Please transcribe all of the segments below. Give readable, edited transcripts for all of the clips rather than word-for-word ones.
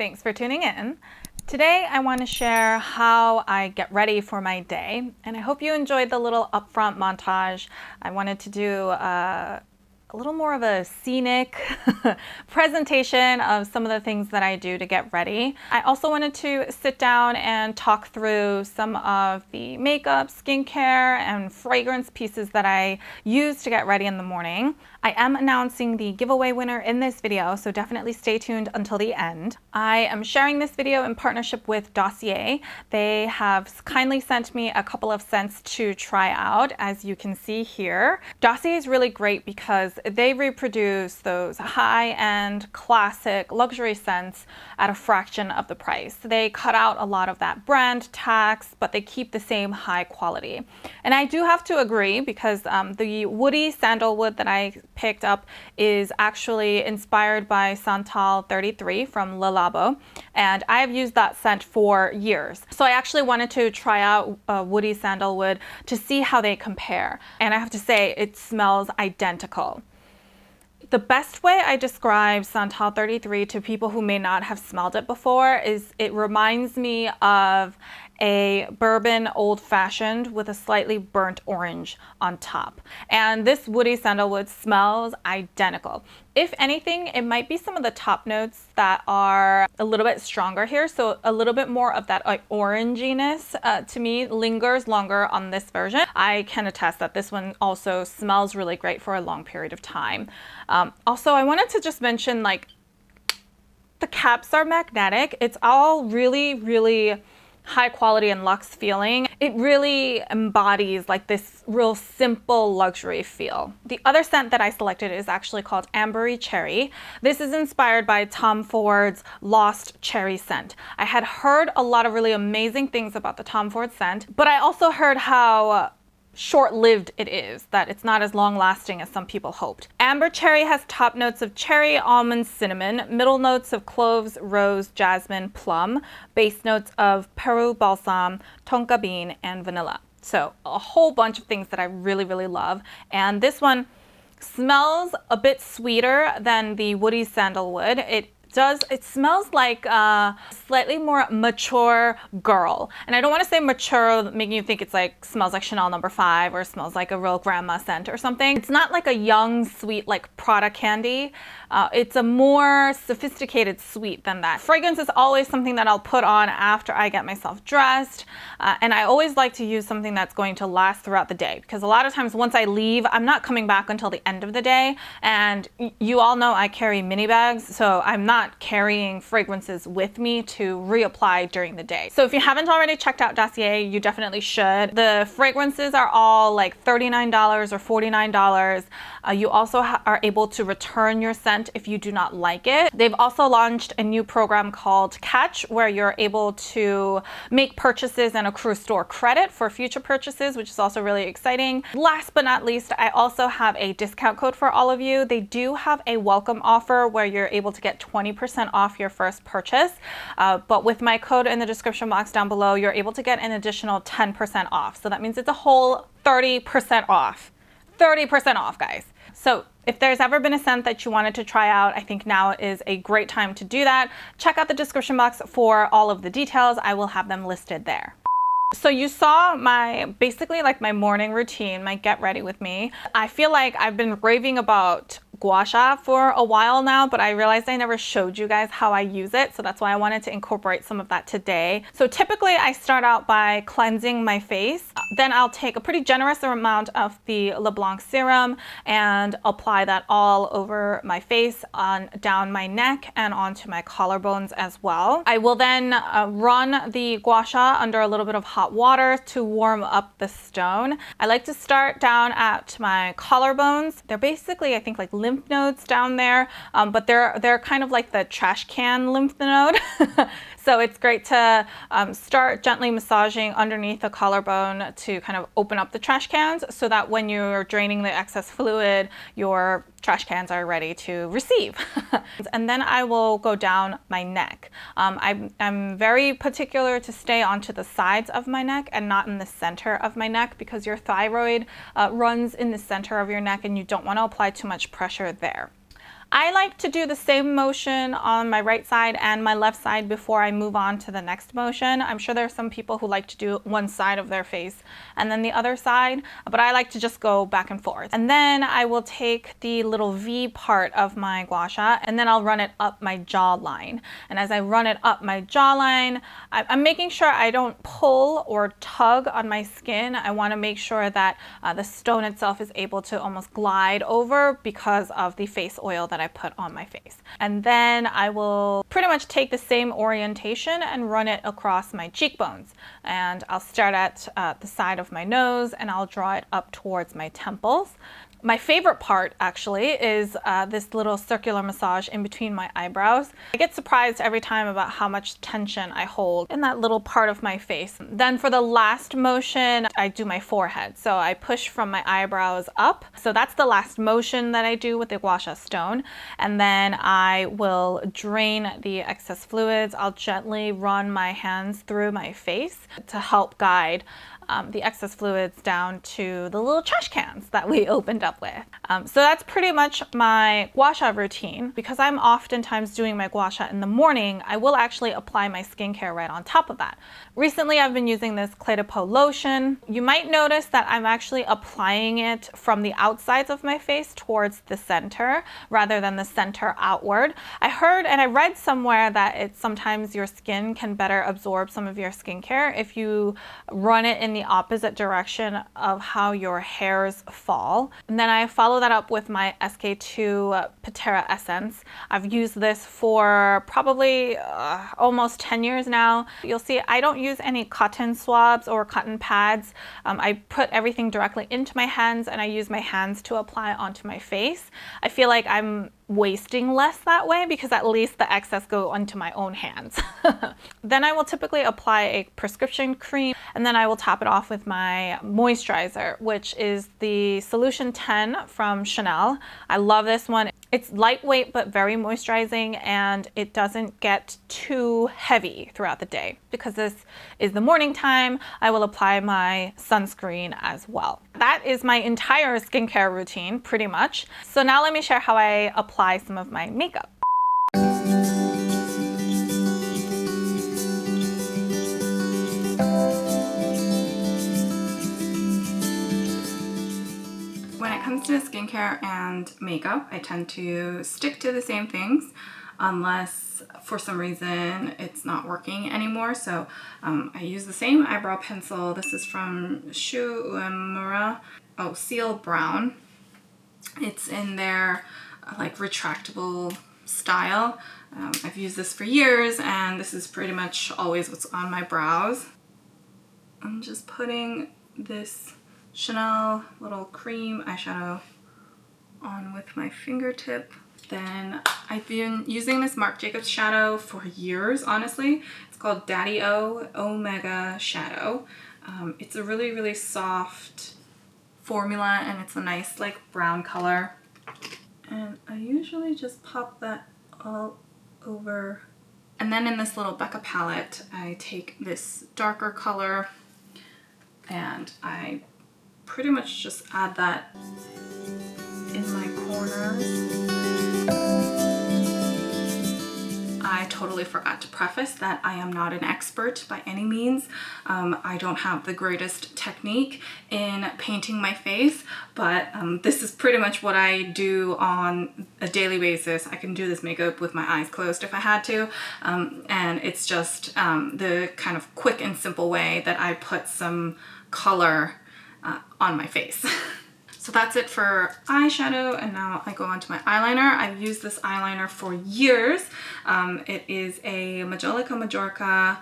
Thanks for tuning in. Today I want to share how I get ready for my day, and I hope you enjoyed the little upfront montage. I wanted to do a little more of a scenic presentation of some of the things that I do to get ready. I also wanted to sit down and talk through some of the makeup, skincare, and fragrance pieces that I use to get ready in the morning. I am announcing the giveaway winner in this video, so definitely stay tuned until the end. I am sharing this video in partnership with Dossier. They have kindly sent me a couple of scents to try out, as you can see here. Dossier is really great because they reproduce those high-end, classic, luxury scents at a fraction of the price. They cut out a lot of that brand tax, but they keep the same high quality. And I do have to agree because the woody sandalwood that I picked up is actually inspired by Santal 33 from Le Labo, and I have used that scent for years. So I actually wanted to try out woody sandalwood to see how they compare, and I have to say it smells identical. The best way I describe Santal 33 to people who may not have smelled it before is it reminds me of a bourbon old-fashioned with a slightly burnt orange on top. And this woody sandalwood smells identical. If anything, it might be some of the top notes that are a little bit stronger here. So a little bit more of that oranginess to me lingers longer on this version. I can attest that this one also smells really great for a long period of time. Also, I wanted to just mention, like, the caps are magnetic. It's all really high quality and luxe feeling. It really embodies like this real simple luxury feel. The other scent that I selected is actually called Ambery Cherry. This is inspired by Tom Ford's Lost Cherry scent. I had heard a lot of really amazing things about the Tom Ford scent, but I also heard how short-lived it is, that it's not as long-lasting as some people hoped. Amber Cherry has top notes of cherry, almond, cinnamon, middle notes of cloves, rose, jasmine, plum, base notes of Peru balsam, tonka bean, and vanilla. So a whole bunch of things that I really love. And this one smells a bit sweeter than the woody sandalwood. It smells like a slightly more mature girl. And I don't want to say mature, making you think it's like smells like Chanel No. 5 or smells like a real grandma scent or something. It's not like a young, sweet, like Prada candy. It's a more sophisticated sweet than that. Fragrance is always something that I'll put on after I get myself dressed. And I always like to use something that's going to last throughout the day, because a lot of times once I leave, I'm not coming back until the end of the day. And you all know I carry mini bags, so I'm not carrying fragrances with me to reapply during the day. So if you haven't already checked out Dossier, you definitely should. The fragrances are all like $39 or $49. You also are able to return your scent if you do not like it. They've also launched a new program called Catch, where you're able to make purchases and accrue store credit for future purchases, which is also really exciting. Last but not least, I also have a discount code for all of you. They do have a welcome offer where you're able to get 20% off your first purchase. But with my code in the description box down below, you're able to get an additional 10% off. So that means it's a whole 30% off. 30% off, guys. So if there's ever been a scent that you wanted to try out, I think now is a great time to do that. Check out the description box for all of the details. I will have them listed there. So you saw basically like my morning routine, my get ready with me. I feel like I've been raving about gua sha for a while now, but I realized I never showed you guys how I use it, so that's why I wanted to incorporate some of that today. So typically I start out by cleansing my face. Then I'll take a pretty generous amount of the LeBlanc serum and apply that all over my face, down my neck and onto my collarbones as well. I will then run the gua sha under a little bit of hot water to warm up the stone. I like to start down at my collarbones. They're basically, I think, like lymph nodes down there, but they're kind of like the trash can lymph node. So it's great to start gently massaging underneath the collarbone to kind of open up the trash cans, so that when you're draining the excess fluid, your trash cans are ready to receive. And then I will go down my neck. I'm very particular to stay onto the sides of my neck and not in the center of my neck, because your thyroid runs in the center of your neck and you don't want to apply too much pressure there. I like to do the same motion on my right side and my left side before I move on to the next motion. I'm sure there are some people who like to do one side of their face and then the other side, but I like to just go back and forth. And then I will take the little V part of my gua sha and then I'll run it up my jawline. And as I run it up my jawline, I'm making sure I don't pull or tug on my skin. I want to make sure that the stone itself is able to almost glide over because of the face oil that I put on my face. And then I will pretty much take the same orientation and run it across my cheekbones. And I'll start at the side of my nose and I'll draw it up towards my temples. My favorite part actually is this little circular massage in between my eyebrows. I get surprised every time about how much tension I hold in that little part of my face. Then for the last motion, I do my forehead. So I push from my eyebrows up. So that's the last motion that I do with the gua sha stone. And then I will drain the excess fluids. I'll gently run my hands through my face to help guide the excess fluids down to the little trash cans that we opened up with. So that's pretty much my gua sha routine. Because I'm oftentimes doing my gua sha in the morning, I will actually apply my skincare right on top of that. Recently, I've been using this Clé de Peau lotion. You might notice that I'm actually applying it from the outsides of my face towards the center rather than the center outward. I heard and I read somewhere that sometimes your skin can better absorb some of your skincare if you run it in the opposite direction of how your hairs fall. And then I follow that up with my SK2 Patera Essence. I've used this for probably almost 10 years now. You'll see I don't use any cotton swabs or cotton pads. I put everything directly into my hands and I use my hands to apply onto my face. I feel like I'm wasting less that way because at least the excess go onto my own hands. Then I will typically apply a prescription cream and then I will top it off with my moisturizer, which is the Solution 10 from Chanel. I love this one. It's lightweight but very moisturizing and it doesn't get too heavy throughout the day. Because this is the morning time, I will apply my sunscreen as well. That is my entire skincare routine pretty much. So now let me share how I apply some of my makeup. When it comes to skincare and makeup, I tend to stick to the same things unless for some reason it's not working anymore. So I use the same eyebrow pencil. This is from Uemura, Seal Brown. It's in their like retractable style. I've used this for years and this is pretty much always what's on my brows. I'm just putting this Chanel little cream eyeshadow on with my fingertip. Then I've been using this Marc Jacobs shadow for years, honestly. It's called Daddy O Omega Shadow. It's a really, really soft formula and it's a nice like brown color. And I usually just pop that all over. And then in this little Becca palette, I take this darker color and I pretty much just add that in my corners. I totally forgot to preface that I am not an expert by any means. I don't have the greatest technique in painting my face, but this is pretty much what I do on a daily basis. I can do this makeup with my eyes closed if I had to, and it's just the kind of quick and simple way that I put some color on my face. So that's it for eyeshadow, and now I go on to my eyeliner. I've used this eyeliner for years. It is a Majolica Majorca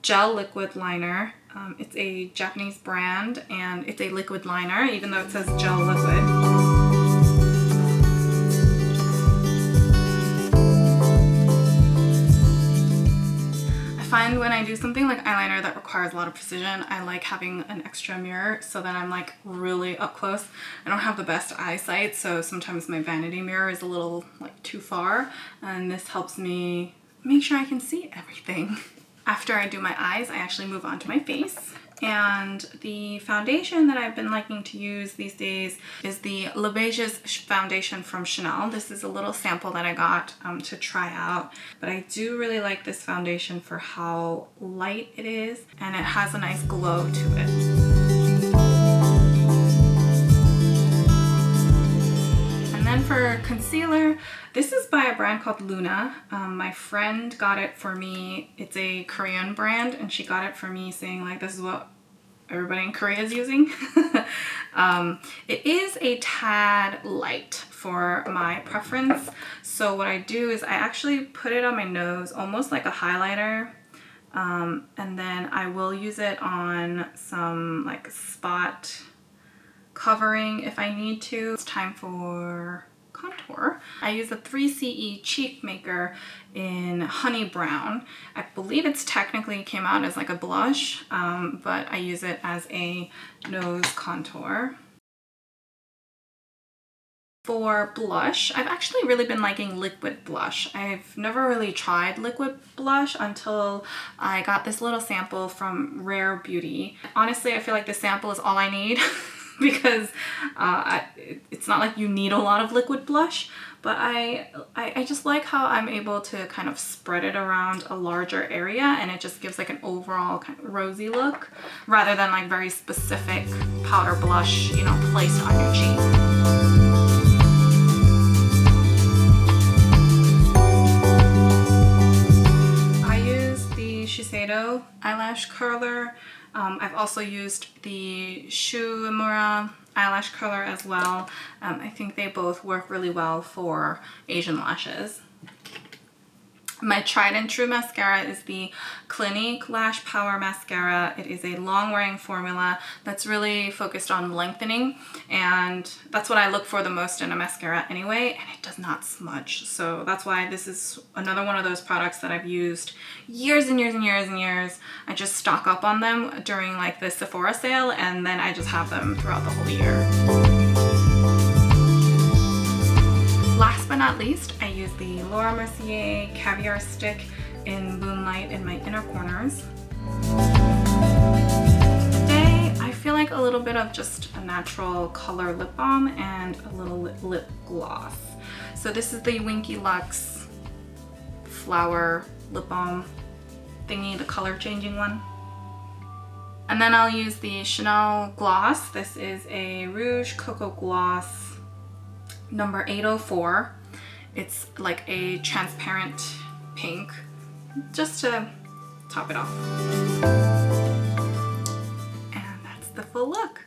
gel liquid liner. It's a Japanese brand and it's a liquid liner, even though it says gel liquid. Find when I do something like eyeliner that requires a lot of precision, I like having an extra mirror so that I'm like really up close. I don't have the best eyesight, so sometimes my vanity mirror is a little like too far, and this helps me make sure I can see everything. After I do my eyes, I actually move on to my face. And the foundation that I've been liking to use these days is the Le Beige's foundation from Chanel. This is a little sample that I got to try out, but I do really like this foundation for how light it is, and it has a nice glow to it. And then for concealer, this is by a brand called Luna. My friend got it for me. It's a Korean brand, and she got it for me saying like, this is what everybody in Korea is using. It is a tad light for my preference. So what I do is I actually put it on my nose, almost like a highlighter. And then I will use it on some like spot covering if I need to. It's time for contour. I use the 3CE Cheek Maker in Honey Brown. I believe it's technically came out as like a blush, but I use it as a nose contour. For blush, I've actually really been liking liquid blush. I've never really tried liquid blush until I got this little sample from Rare Beauty. Honestly, I feel like this sample is all I need. Because it's not like you need a lot of liquid blush, but I just like how I'm able to kind of spread it around a larger area, and it just gives like an overall kind of rosy look rather than like very specific powder blush, you know, placed on your cheek. I use the Shiseido eyelash curler. I've also used the Shuimura eyelash curler as well. I think they both work really well for Asian lashes. My tried and true mascara is the Clinique Lash Power Mascara. It is a long wearing formula that's really focused on lengthening, and that's what I look for the most in a mascara anyway, and it does not smudge. So that's why this is another one of those products that I've used years and years and years and years. I just stock up on them during like the Sephora sale, and then I just have them throughout the whole year. Last but not least, I use the Laura Mercier Caviar Stick in Moonlight in my inner corners. Today, I feel like a little bit of just a natural color lip balm and a little lip gloss. So this is the Winky Lux Flower Lip Balm thingy, the color changing one. And then I'll use the Chanel gloss. This is a Rouge Cocoa Gloss number 804. It's like a transparent pink, just to top it off. And that's the full look.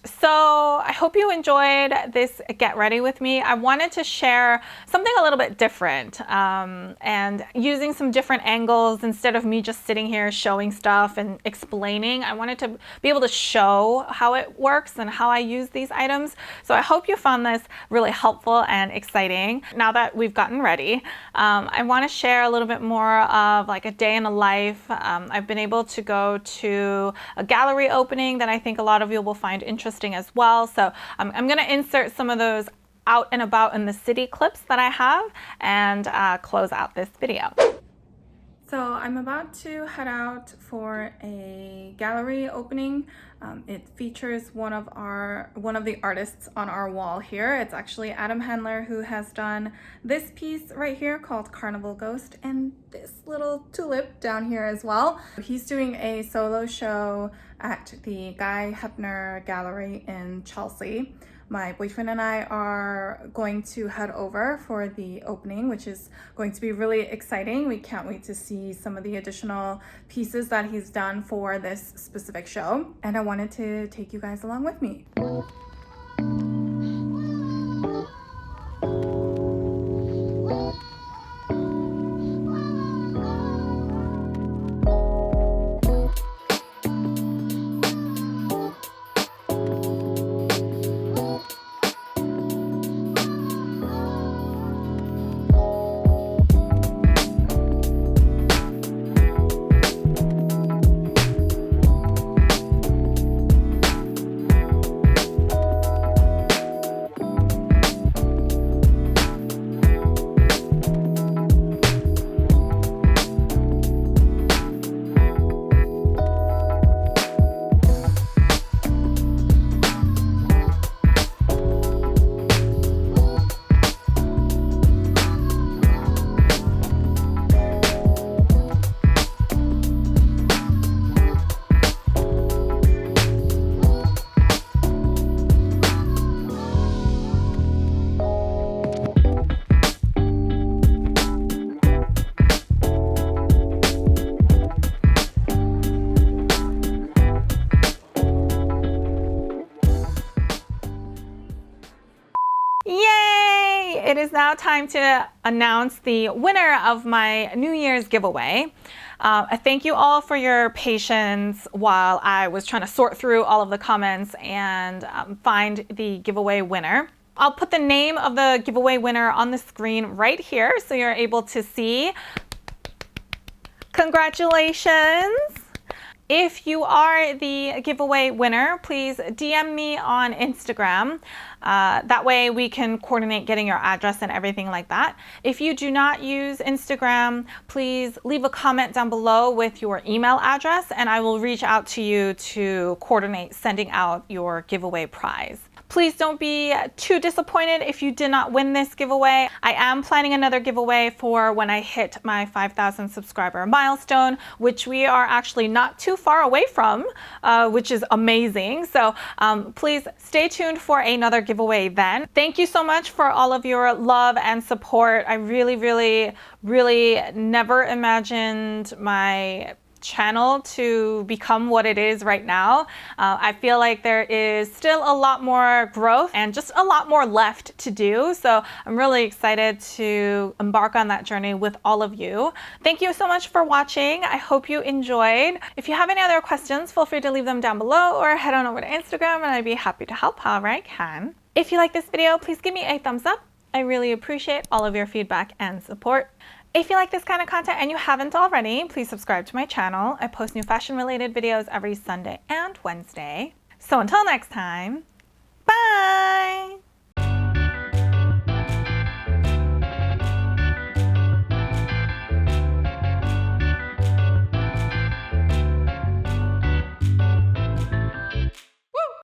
So I hope you enjoyed this Get Ready With Me. I wanted to share something a little bit different and using some different angles instead of me just sitting here showing stuff and explaining. I wanted to be able to show how it works and how I use these items. So I hope you found this really helpful and exciting. Now that we've gotten ready, I want to share a little bit more of like a day in the life. I've been able to go to a gallery opening that I think a lot of you will find interesting as well. So I'm going to insert some of those out and about in the city clips that I have and close out this video. So I'm about to head out for a gallery opening. It features one of the artists on our wall here. It's actually Adam Handler, who has done this piece right here called Carnival Ghost, and this little tulip down here as well. He's doing a solo show at the Guy Hepner Gallery in Chelsea. My boyfriend and I are going to head over for the opening, which is going to be really exciting. We can't wait to see some of the additional pieces that he's done for this specific show. And I wanted to take you guys along with me. now time to announce the winner of my New Year's giveaway. I thank you all for your patience while I was trying to sort through all of the comments and find the giveaway winner. I'll put the name of the giveaway winner on the screen right here so you're able to see. Congratulations! If you are the giveaway winner, please DM me on Instagram. That way we can coordinate getting your address and everything like that. If you do not use Instagram, please leave a comment down below with your email address and I will reach out to you to coordinate sending out your giveaway prize. Please don't be too disappointed if you did not win this giveaway. I am planning another giveaway for when I hit my 5,000 subscriber milestone, which we are actually not too far away from, which is amazing. So please stay tuned for another giveaway then. Thank you so much for all of your love and support. I really never imagined my channel to become what it is right now. I feel like there is still a lot more growth and just a lot more left to do. So I'm really excited to embark on that journey with all of you. Thank you so much for watching. I hope you enjoyed. If you have any other questions, feel free to leave them down below or head on over to Instagram and I'd be happy to help however I can. If you like this video, please give me a thumbs up. I really appreciate all of your feedback and support. If you like this kind of content and you haven't already, please subscribe to my channel. I post new fashion related videos every Sunday and Wednesday. So until next time,